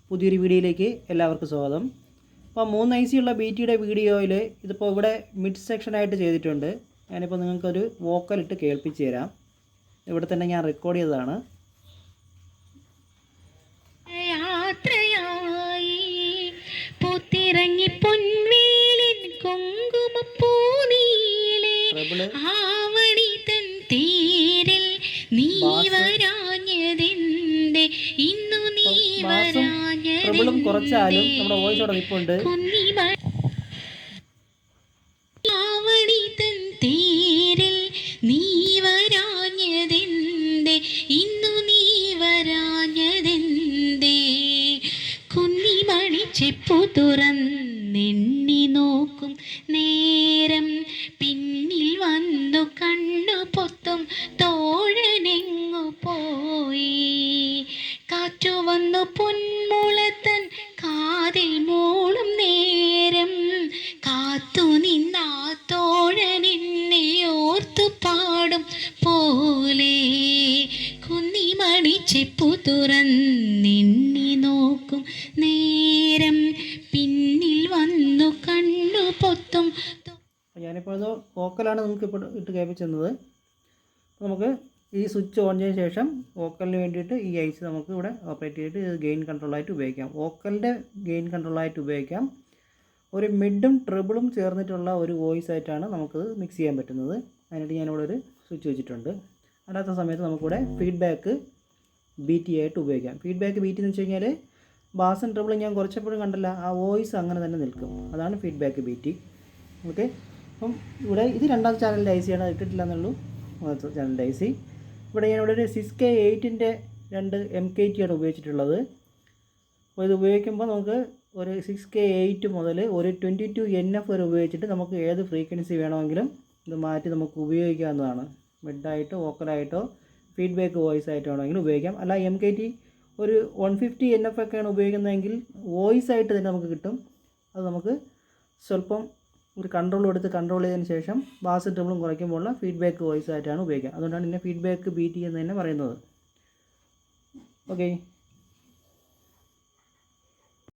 പുതിയൊരു വീഡിയോയിലേക്ക് എല്ലാവർക്കും സ്വാഗതം. അപ്പോൾ 3 IC ഉള്ള BTയുടെ വീഡിയോയിൽ ഇതിപ്പോൾ ഇവിടെ മിഡ് സെക്ഷനായിട്ട് ചെയ്തിട്ടുണ്ട്. ഞാനിപ്പോൾ നിങ്ങൾക്കൊരു വോക്കൽ ഇട്ട് കേൾപ്പിച്ച് തരാം. ഇവിടെ തന്നെ ഞാൻ റെക്കോർഡ് ചെയ്തതാണ്. ട്രബിളും കുറച്ചാലും നമ്മുടെ വോയിസ് അവിടെ നിൽപ്പുണ്ട്. ചെപ്പു തുറന്നെണ്ണി നോക്കും നേരം പിന്നിൽ വന്നു കണ്ണു പൊത്തും തോഴനെങ്ങു പോയി. കാറ്റു വന്നു പൊന്മുളത്തൻ കാതിൽ മൂളും നേരം കാത്തു നിന്നാ തോഴനെന്നെ ഓർത്തു പാടും പോലെ. കുന്നിമണി ചെപ്പു തുറന്നെണ്ണി നോക്കും നേരം പിന്നിൽ വന്നു കണ്ണു പൊത്തും. ഞാനിപ്പോൾ അത് വോക്കലാണ് നിങ്ങൾക്ക് ഇപ്പോൾ ഇട്ട് കേൾപ്പിച്ചത്. നമുക്ക് ഈ സ്വിച്ച് ഓൺ ചെയ്ത ശേഷം വോക്കലിന് വേണ്ടിയിട്ട് ഈ IC നമുക്ക് ഇവിടെ ഓപ്പറേറ്റ് ചെയ്തിട്ട് ഇത് ഗെയിൻ കൺട്രോളായിട്ട് ഉപയോഗിക്കാം. വോക്കലിൻ്റെ ഗെയിൻ കൺട്രോളായിട്ട് ഉപയോഗിക്കാം. ഒരു മിഡും ട്രിബിളും ചേർന്നിട്ടുള്ള ഒരു വോയിസ് ആയിട്ടാണ് നമുക്കത് മിക്സ് ചെയ്യാൻ പറ്റുന്നത്. അതിനായിട്ട് ഞാനിവിടെ ഒരു സ്വിച്ച് വെച്ചിട്ടുണ്ട്. അല്ലാത്ത സമയത്ത് നമുക്കിവിടെ ഫീഡ്ബാക്ക് BT ആയിട്ട് ഉപയോഗിക്കാം. ഫീഡ്ബാക്ക് BT എന്ന് വെച്ച് കഴിഞ്ഞാൽ ബാസും ട്രിബിളും ഞാൻ കുറച്ചപ്പോഴും കണ്ടല്ല, ആ വോയിസ് അങ്ങനെ തന്നെ നിൽക്കും. അതാണ് ഫീഡ്ബാക്ക് BT. ഓക്കെ, അപ്പം ഇവിടെ ഇത് രണ്ടാമത്തെ ചാനലിൻ്റെ IC ആണ്, ഇട്ടിട്ടില്ല എന്നുള്ളൂ. മൂന്നാമത്തെ ചാനലിൻ്റെ IC. ഇവിടെ ഞാനിവിടെ ഒരു 6K8ൻ്റെ 2 MKT ആണ് ഉപയോഗിച്ചിട്ടുള്ളത്. അപ്പോൾ ഇത് ഉപയോഗിക്കുമ്പോൾ നമുക്ക് ഒരു 6K8 മുതൽ ഒരു 22 NF വരെ ഉപയോഗിച്ചിട്ട് നമുക്ക് ഏത് ഫ്രീക്വൻസി വേണമെങ്കിലും ഇത് മാറ്റി നമുക്ക് ഉപയോഗിക്കാവുന്നതാണ്. മിഡായിട്ടോ വോക്കലായിട്ടോ ഫീഡ്ബാക്ക് വോയിസ് ആയിട്ട് വേണമെങ്കിലും ഉപയോഗിക്കാം. അല്ല MKT ഒരു 150 NF ഒക്കെയാണ് ഉപയോഗിക്കുന്നതെങ്കിൽ വോയിസ് ആയിട്ട് തന്നെ നമുക്ക് കിട്ടും. അത് നമുക്ക് സ്വല്പം ഒരു കൺട്രോൾ ചെയ്തതിന് ശേഷം ബാസ് ട്രിബിളും കുറയ്ക്കുമ്പോഴുള്ള ഫീഡ്ബാക്ക് വോയിസ് ആയിട്ടാണ് ഉപയോഗിക്കുക. അതുകൊണ്ടാണ് ഇതിനെ ഫീഡ്ബാക്ക് BT എന്ന് തന്നെ പറയുന്നത്. ഓക്കെ.